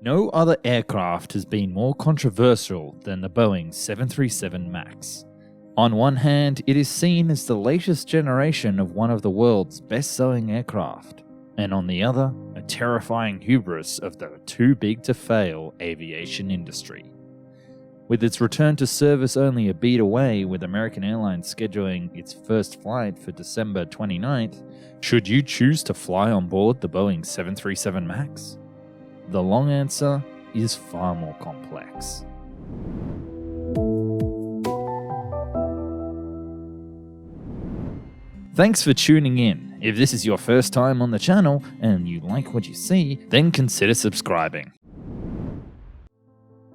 No other aircraft has been more controversial than the Boeing 737 MAX. On one hand, it is seen as the latest generation of one of the world's best-selling aircraft, and on the other, a terrifying hubris of the too-big-to-fail aviation industry. With its return to service only a beat away, with American Airlines scheduling its first flight for December 29th, should you choose to fly on board the Boeing 737 MAX? The long answer is far more complex. Thanks for tuning in. If this is your first time on the channel and you like what you see, then consider subscribing.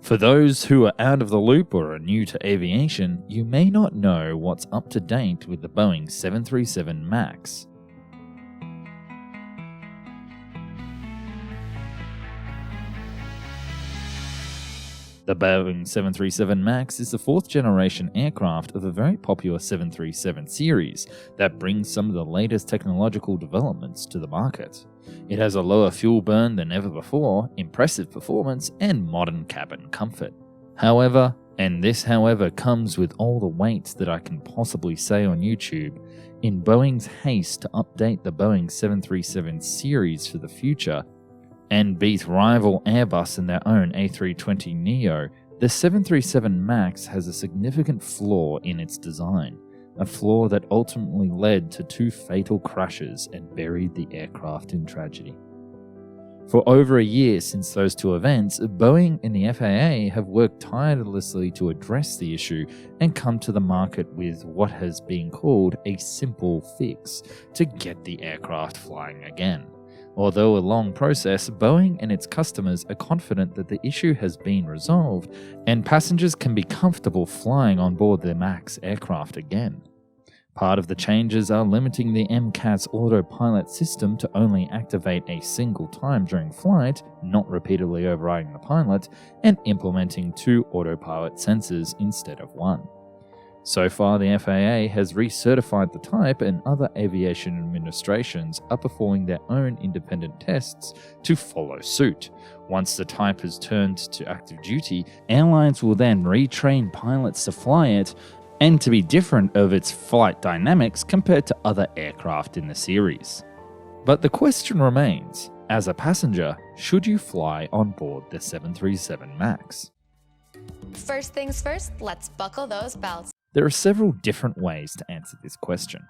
For those who are out of the loop or are new to aviation, you may not know what's up to date with the Boeing 737 MAX. The Boeing 737 MAX is the fourth generation aircraft of a very popular 737 series that brings some of the latest technological developments to the market. It has a lower fuel burn than ever before, impressive performance, and modern cabin comfort. However comes with all the weight that I can possibly say on YouTube, in Boeing's haste to update the Boeing 737 series for the future, and beat rival Airbus in their own A320neo, the 737 MAX has a significant flaw in its design, a flaw that ultimately led to 2 fatal crashes and buried the aircraft in tragedy. For over a year since those 2 events, Boeing and the FAA have worked tirelessly to address the issue and come to the market with what has been called a simple fix to get the aircraft flying again. Although a long process, Boeing and its customers are confident that the issue has been resolved and passengers can be comfortable flying on board their MAX aircraft again. Part of the changes are limiting the MCAS autopilot system to only activate a single time during flight, not repeatedly overriding the pilot, and implementing 2 autopilot sensors instead of 1. So far, the FAA has recertified the type, and other aviation administrations are performing their own independent tests to follow suit. Once the type has turned to active duty, airlines will then retrain pilots to fly it and to be different of its flight dynamics compared to other aircraft in the series. But the question remains, as a passenger, should you fly on board the 737 MAX? First things first, let's buckle those belts. There are several different ways to answer this question.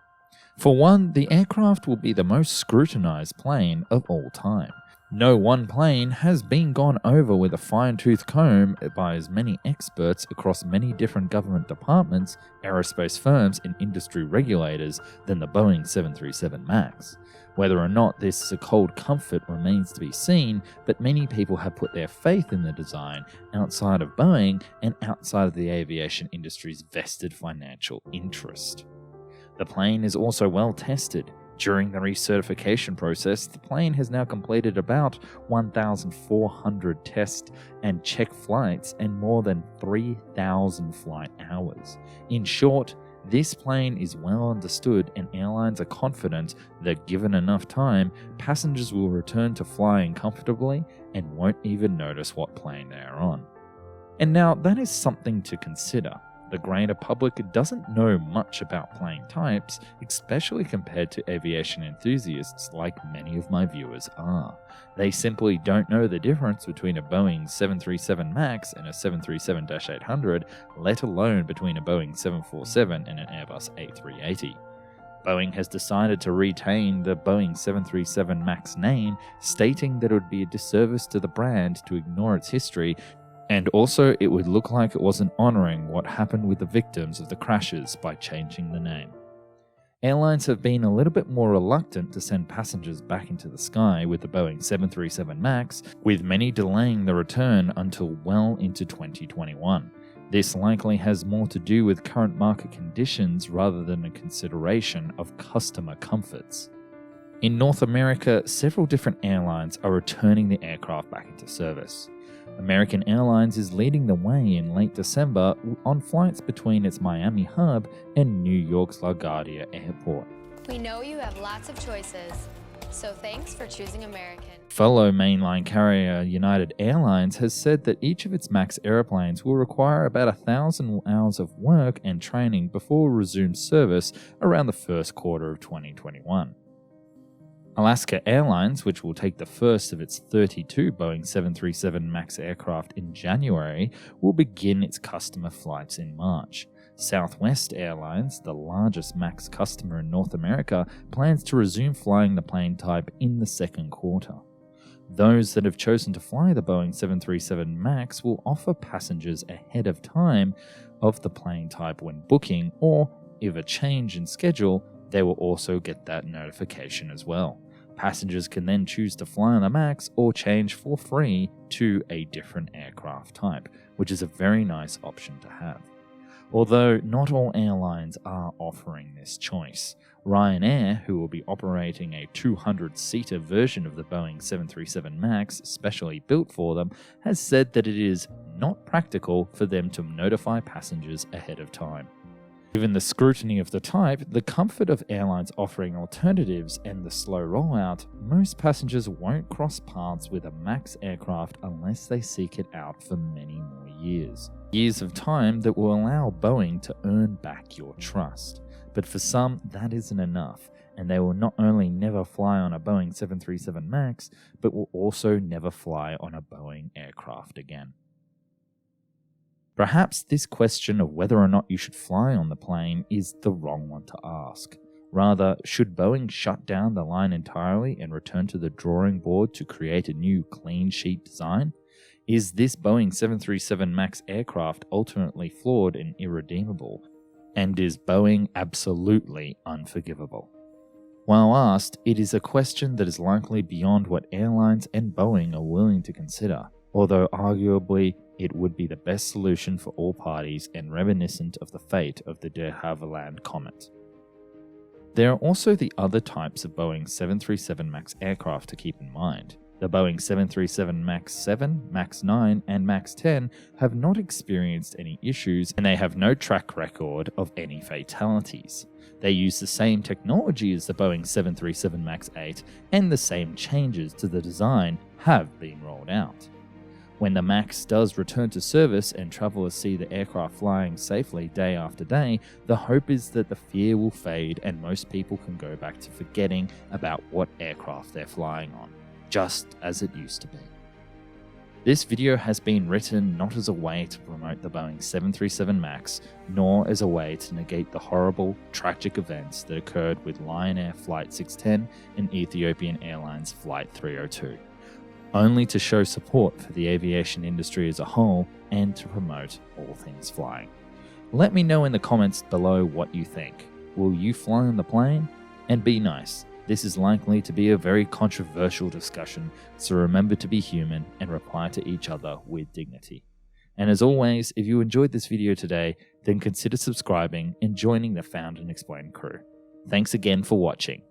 For one, the aircraft will be the most scrutinized plane of all time. No one plane has been gone over with a fine-tooth comb by as many experts across many different government departments, aerospace firms, and industry regulators than the Boeing 737 MAX. Whether or not this so-called comfort remains to be seen, but many people have put their faith in the design outside of Boeing and outside of the aviation industry's vested financial interest. The plane is also well tested. During the recertification process, the plane has now completed about 1,400 test and check flights and more than 3,000 flight hours. In short, this plane is well understood, and airlines are confident that given enough time, passengers will return to flying comfortably and won't even notice what plane they are on. And now that is something to consider. The greater public doesn't know much about plane types, especially compared to aviation enthusiasts like many of my viewers are. They simply don't know the difference between a Boeing 737 MAX and a 737-800, let alone between a Boeing 747 and an Airbus A380. Boeing has decided to retain the Boeing 737 MAX name, stating that it would be a disservice to the brand to ignore its history, and also it would look like it wasn't honouring what happened with the victims of the crashes by changing the name. Airlines have been a little bit more reluctant to send passengers back into the sky with the Boeing 737 MAX, with many delaying the return until well into 2021. This likely has more to do with current market conditions rather than a consideration of customer comforts. In North America, several different airlines are returning the aircraft back into service. American Airlines is leading the way in late December on flights between its Miami hub and New York's LaGuardia Airport. We know you have lots of choices. So thanks for choosing American. Fellow mainline carrier United Airlines has said that each of its MAX airplanes will require about 1,000 hours of work and training before resume service around the first quarter of 2021. Alaska Airlines, which will take the first of its 32 Boeing 737 MAX aircraft in January, will begin its customer flights in March. Southwest Airlines, the largest MAX customer in North America, plans to resume flying the plane type in the second quarter. Those that have chosen to fly the Boeing 737 MAX will offer passengers ahead of time of the plane type when booking, or if a change in schedule, they will also get that notification as well. Passengers can then choose to fly on the MAX or change for free to a different aircraft type, which is a very nice option to have. Although not all airlines are offering this choice. Ryanair, who will be operating a 200-seater version of the Boeing 737 MAX specially built for them, has said that it is not practical for them to notify passengers ahead of time. Given the scrutiny of the type, the comfort of airlines offering alternatives, and the slow rollout, most passengers won't cross paths with a MAX aircraft unless they seek it out for many more years. Years of time that will allow Boeing to earn back your trust. But for some, that isn't enough, and they will not only never fly on a Boeing 737 MAX, but will also never fly on a Boeing aircraft again. Perhaps this question of whether or not you should fly on the plane is the wrong one to ask. Rather, should Boeing shut down the line entirely and return to the drawing board to create a new clean sheet design? Is this Boeing 737 MAX aircraft ultimately flawed and irredeemable? And is Boeing absolutely unforgivable? While asked, it is a question that is likely beyond what airlines and Boeing are willing to consider, although arguably it would be the best solution for all parties and reminiscent of the fate of the de Havilland Comet. There are also the other types of Boeing 737 MAX aircraft to keep in mind. The Boeing 737 MAX 7, MAX 9, and MAX 10 have not experienced any issues, and they have no track record of any fatalities. They use the same technology as the Boeing 737 MAX 8, and the same changes to the design have been rolled out. When the MAX does return to service and travelers see the aircraft flying safely day after day, the hope is that the fear will fade and most people can go back to forgetting about what aircraft they're flying on, just as it used to be. This video has been written not as a way to promote the Boeing 737 MAX, nor as a way to negate the horrible, tragic events that occurred with Lion Air Flight 610 and Ethiopian Airlines Flight 302. Only to show support for the aviation industry as a whole and to promote all things flying. Let me know in the comments below what you think. Will you fly on the plane? And be nice. This is likely to be a very controversial discussion, so remember to be human and reply to each other with dignity. And as always, if you enjoyed this video today, then consider subscribing and joining the Found and Explained crew. Thanks again for watching.